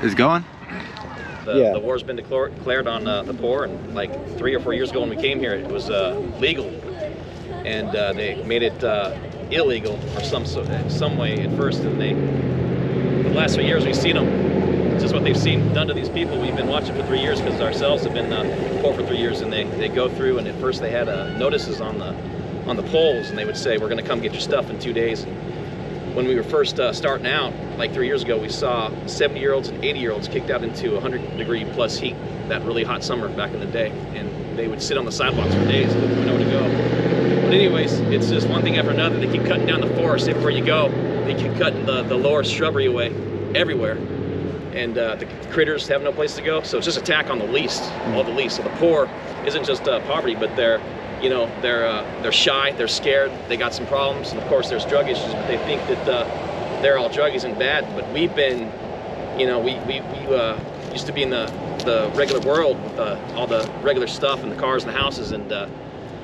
is going? The war's been declared on the poor, and like 3 or 4 years ago when we came here, it was legal, and they made it illegal or some way at first. And the last 3 years we've seen them, just what they've seen done to these people. We've been watching for 3 years because ourselves have been poor for 3 years, and they go through, and at first they had notices on the poles, and they would say, we're going to come get your stuff in 2 days. When we were first starting out, like 3 years ago, we saw 70-year-olds and 80-year-olds kicked out into 100-degree plus heat, that really hot summer back in the day, and they would sit on the sidewalks for days and didn't know where to go. But anyways, it's just one thing after another. They keep cutting down the forest everywhere you go. They keep cutting the lower shrubbery away everywhere, and the critters have no place to go. So it's just attack on the least, all the least. So the poor isn't just poverty, but they're shy, they're scared, they got some problems, and of course there's drug issues, but they think that they're all druggies and bad. But we've been, we used to be in the regular world with all the regular stuff and the cars and the houses, and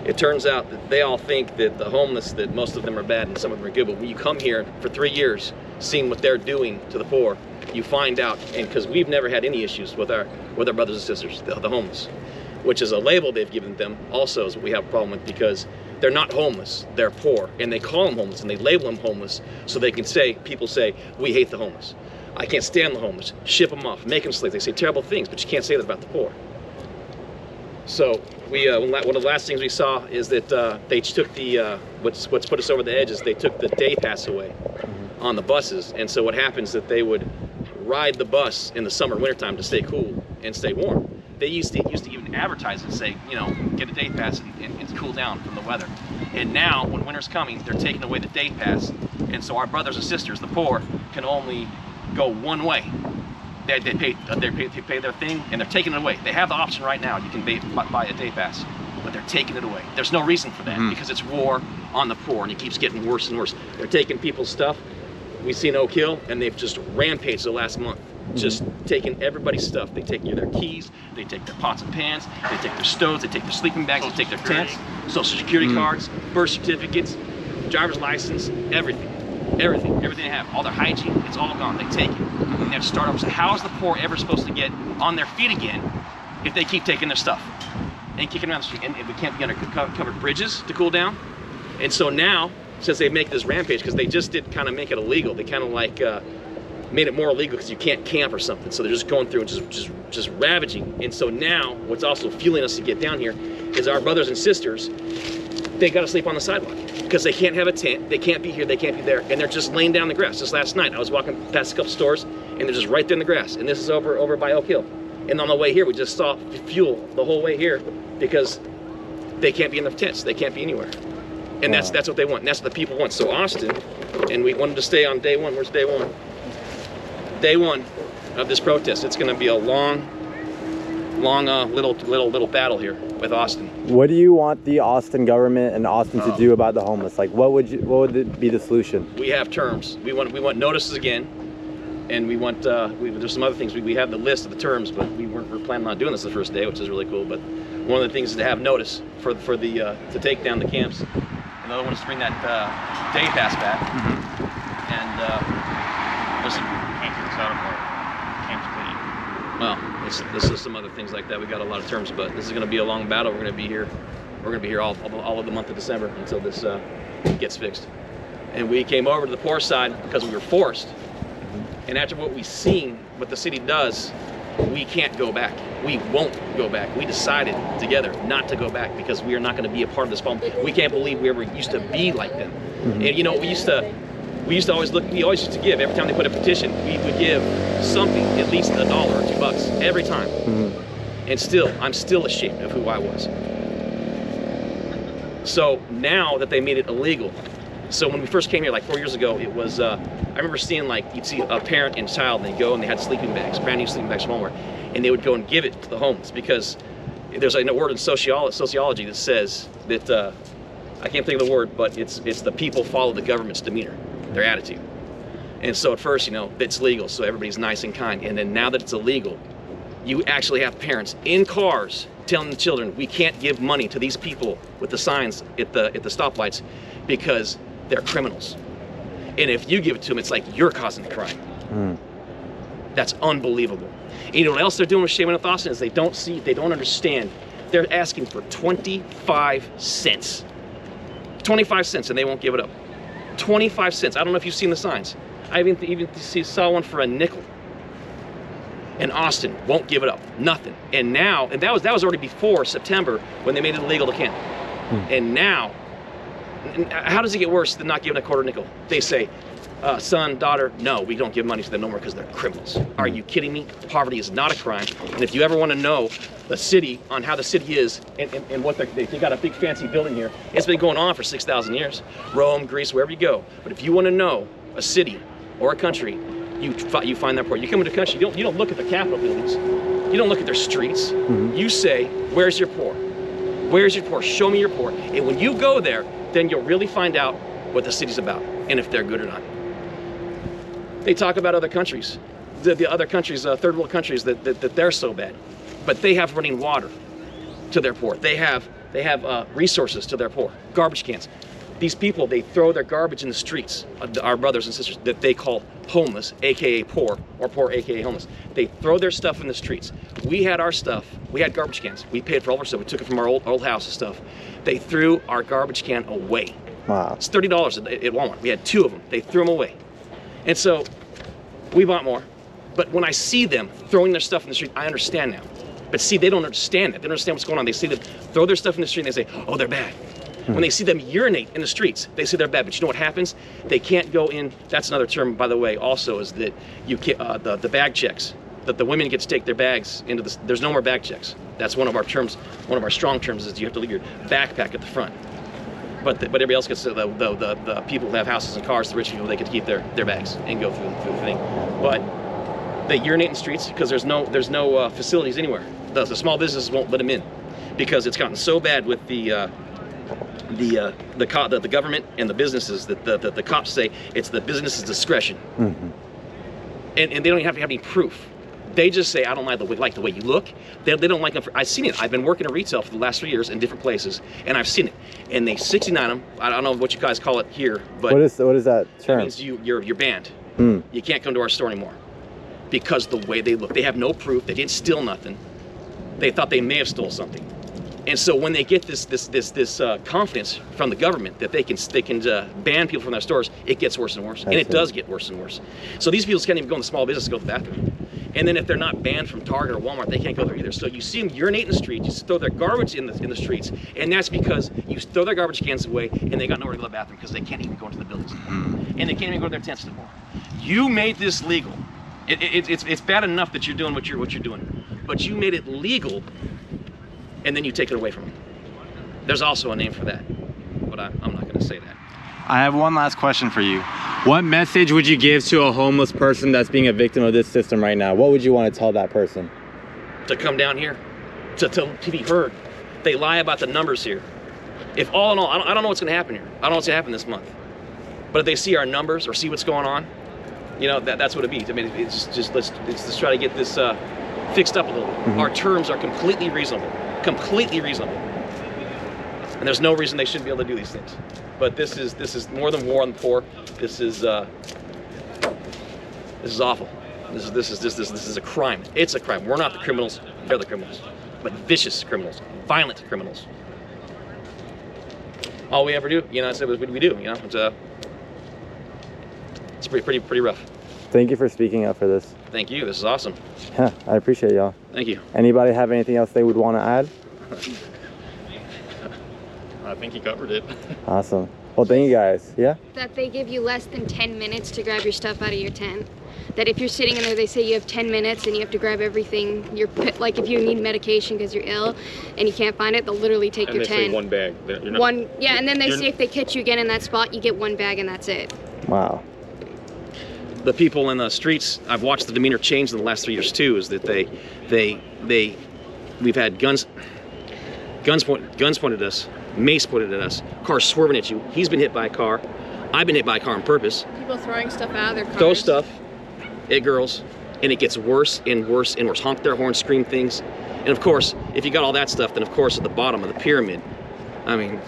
it turns out that they all think that the homeless, that most of them are bad and some of them are good. But when you come here for 3 years, seeing what they're doing to the poor, you find out, and because we've never had any issues with our brothers and sisters, the homeless, which is a label they've given them also is what we have a problem with, because they're not homeless, they're poor, and they call them homeless and they label them homeless so they can say, people say, we hate the homeless. I can't stand the homeless, ship them off, make them slaves. They say terrible things, but you can't say that about the poor. So one of the last things we saw is that they took what's put us over the edge is they took the day pass away on the buses. And so what happens is that they would ride the bus in the summer, wintertime to stay cool and stay warm. They used to even advertise and say, get a day pass and cool down from the weather. And now, when winter's coming, they're taking away the day pass. And so our brothers and sisters, the poor, can only go one way. They pay their thing, and they're taking it away. They have the option right now. You can buy a day pass, but they're taking it away. There's no reason for that, because it's war on the poor, and it keeps getting worse and worse. They're taking people's stuff. We've seen Oak Hill, and they've just rampaged the last month. Just taking everybody's stuff. They take their keys, they take their pots and pans, they take their stoves, they take their sleeping bags, they take their tents, social security cards, birth certificates, driver's license, everything they have, all their hygiene, it's all gone. They take it, and they have to start over. So how is the poor ever supposed to get on their feet again if they keep taking their stuff and kicking around the street? And we can't be under covered bridges to cool down. And so now, since they make this rampage, because they just did kind of make it illegal, they kind of like made it more illegal because you can't camp or something. So they're just going through and just ravaging. And so now, what's also fueling us to get down here is our brothers and sisters, they gotta sleep on the sidewalk because they can't have a tent, they can't be here, they can't be there, and they're just laying down the grass. Just last night, I was walking past a couple stores, and they're just right there in the grass. And this is over by Oak Hill. And on the way here, we just saw fuel the whole way here because they can't be in the tents, they can't be anywhere. And that's what they want, and that's what the people want. So Austin, and we wanted to stay on day one. Where's day one? Day one of this protest. It's going to be a long little battle here with Austin. What do you want the Austin government and Austin to do about the homeless? Like, what would be the solution? We have terms. We want notices again, and we want there's some other things. We have the list of the terms, but we're planning on doing this the first day, which is really cool. But one of the things is to have notice for the to take down the camps. Another one is to bring that day pass back, and listen. Well, this is some other things like that. We got a lot of terms, but this is going to be a long battle. We're going to be here. We're going to be here all of the month of December until this gets fixed. And we came over to the poor side because we were forced. And after what we've seen, what the city does, we can't go back. We won't go back. We decided together not to go back because we are not going to be a part of this problem. We can't believe we ever used to be like them. And we used to always used to give. Every time they put a petition, we would give something, at least $1 or $2 every time. And still, I'm still ashamed of who I was. So now that they made it illegal, so when we first came here like 4 years ago, it was, I remember seeing you'd see a parent and child, and they'd go and they had sleeping bags, brand new sleeping bags from Walmart, and they would go and give it to the homeless because there's a word in sociology that says that, I can't think of the word, but it's the people follow the government's demeanor, their attitude. And so at first, it's legal, so everybody's nice and kind. And then now that it's illegal, you actually have parents in cars telling the children, we can't give money to these people with the signs at the stoplights because they're criminals. And if you give it to them, it's like you're causing the crime. That's unbelievable. And you know what else they're doing with Shaman and Austin is they don't understand. They're asking for 25 cents. 25 cents, and they won't give it up. 25 cents. I don't know if you've seen the signs. I even saw one for a nickel. And Austin won't give it up. Nothing. And now, and that was already before September when they made it illegal to camp. And now, how does it get worse than not giving a quarter nickel? They say, son, daughter, no, we don't give money to them no more because they're criminals. Are you kidding me? Poverty is not a crime. And if you ever want to know the city, on how the city is, and what they got a big fancy building here, it's been going on for 6,000 years. Rome, Greece, wherever you go. But if you want to know a city or a country, you find that poor. You come into a country, you don't look at the Capitol buildings. You don't look at their streets. You say, where's your poor? Where's your poor? Show me your poor. And when you go there, then you'll really find out what the city's about and if they're good or not. They talk about other countries, the other countries, third world countries, that they're so bad, but they have running water to their poor. They have resources to their poor. Garbage cans. These people, they throw their garbage in the streets. Our brothers and sisters that they call homeless, aka poor, or poor, aka homeless. They throw their stuff in the streets. We had our stuff. We had garbage cans. We paid for all our stuff. We took it from our old house and stuff. They threw our garbage can away. Wow. It's $30 at Walmart. We had 2 of them. They threw them away. And so we bought more. But when I see them throwing their stuff in the street, I understand now. But see, they don't understand that. They don't understand what's going on. They see them throw their stuff in the street and they say, oh, they're bad. When they see them urinate in the streets, they say they're bad. But you know what happens? They can't go in. That's another term, by the way, also, is that you can't, the bag checks. That the women get to take their bags into the, there's no more bag checks. That's one of our terms, one of our strong terms is you have to leave your backpack at the front. But everybody else gets to, the people who have houses and cars, the rich people, they get to keep their bags and go through the thing. But they urinate in the streets because there's no facilities anywhere. The small businesses won't let them in because it's gotten so bad with the government and the businesses that the cops say it's the business's discretion. And they don't even have to have any proof. They just say, I don't like the way you look. They don't like them. I've seen it. I've been working in retail for the last 3 years in different places, and I've seen it. And they 69 them. I don't know what you guys call it here, but what is that term? It means you're banned. You can't come to our store anymore because the way they look. They have no proof. They didn't steal nothing. They thought they may have stole something. And so when they get this confidence from the government that they can ban people from their stores, it gets worse and worse. And it does get worse and worse. So these people can't even go in the small business to go to the bathroom. And then if they're not banned from Target or Walmart, they can't go there either. So you see them urinate in the street, you throw their garbage in the streets, and that's because you throw their garbage cans away and they got nowhere to go to the bathroom because they can't even go into the buildings anymore. And they can't even go to their tents anymore. You made this legal. It's bad enough that you're doing what you're doing, but you made it legal and then you take it away from them. There's also a name for that, but I'm not going to say that. I have one last question for you. What message would you give to a homeless person that's being a victim of this system right now? What would you want to tell that person? To come down here, to be heard. They lie about the numbers here. If all in all, I don't know what's going to happen here. I don't know what's going to happen this month. But if they see our numbers or see what's going on, you know, that's what it means. I mean, let's try to get this fixed up a little. Our terms are completely reasonable. Completely reasonable, and there's no reason they shouldn't be able to do these things. But this is more than war on the poor. This is awful. This is a crime. It's a crime. We're not the criminals. They're the criminals, but vicious criminals, violent criminals. All we ever do, you know, I said, what do we do? You know, it's pretty rough. Thank you for speaking up for this. Thank you. This is awesome. Yeah, I appreciate y'all. Thank you. Anybody have anything else they would want to add? I think he covered it. Awesome. Well, thank you guys. Yeah? That they give you less than 10 minutes to grab your stuff out of your tent. That if you're sitting in there, they say you have 10 minutes and you have to grab everything. Like if you need medication because you're ill and you can't find it, they'll literally take your tent. And they say one bag. Yeah, and then they say if they catch you again in that spot, you get one bag and that's it. Wow. The people in the streets, I've watched the demeanor change in the last 3 years too, is that we've had guns pointed at us, mace pointed at us, cars swerving at you. He's been hit by a car. I've been hit by a car on purpose. People throwing stuff out of their cars. Throw stuff at girls, and it gets worse and worse and worse. Honk their horn, scream things. And of course, if you got all that stuff, then of course at the bottom of the pyramid, I mean,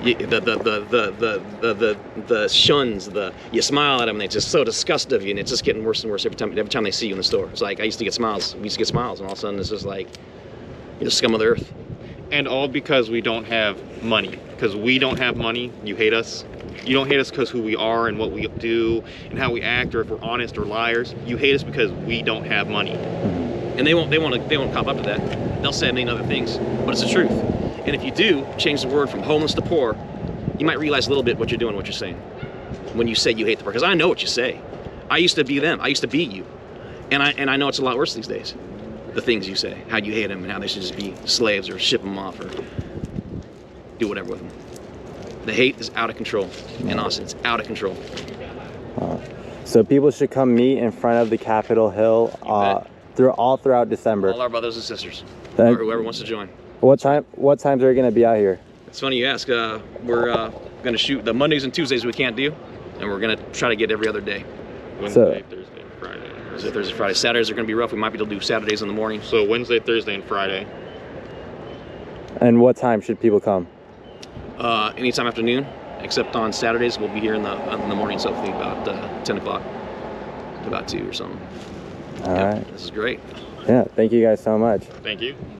the shuns, you smile at them, and they're just so disgusted of you, and it's just getting worse and worse every time they see you in the store. It's like I used to get smiles, and all of a sudden it's just like you're the scum of the earth. And all because we don't have money. Because we don't have money, you hate us. You don't hate us because who we are and what we do and how we act, or if we're honest or liars. You hate us because we don't have money. And they won't cop up to that. They'll say a million other things, but it's the truth. And if you do change the word from homeless to poor, you might realize a little bit what you're doing, what you're saying. When you say you hate the poor, because I know what you say. I used to be them. I used to be you, and I know it's a lot worse these days. The things you say, how you hate them, and how they should just be slaves or ship them off or do whatever with them. The hate is out of control in Austin. It's out of control. So people should come meet in front of the Capitol Hill throughout December. All our brothers and sisters, or whoever wants to join. What times are you gonna be out here? It's funny you ask. We're gonna shoot the Mondays and Tuesdays we can't do, and we're gonna try to get every other day. Wednesday, Thursday, Friday. So Thursday, Friday. Saturdays are gonna be rough. We might be able to do Saturdays in the morning. So Wednesday, Thursday, and Friday. And what time should people come? Anytime afternoon, except on Saturdays. We'll be here in the mornings, hopefully about 10 o'clock to about 2 or something. All right. This is great. Yeah, thank you guys so much. Thank you.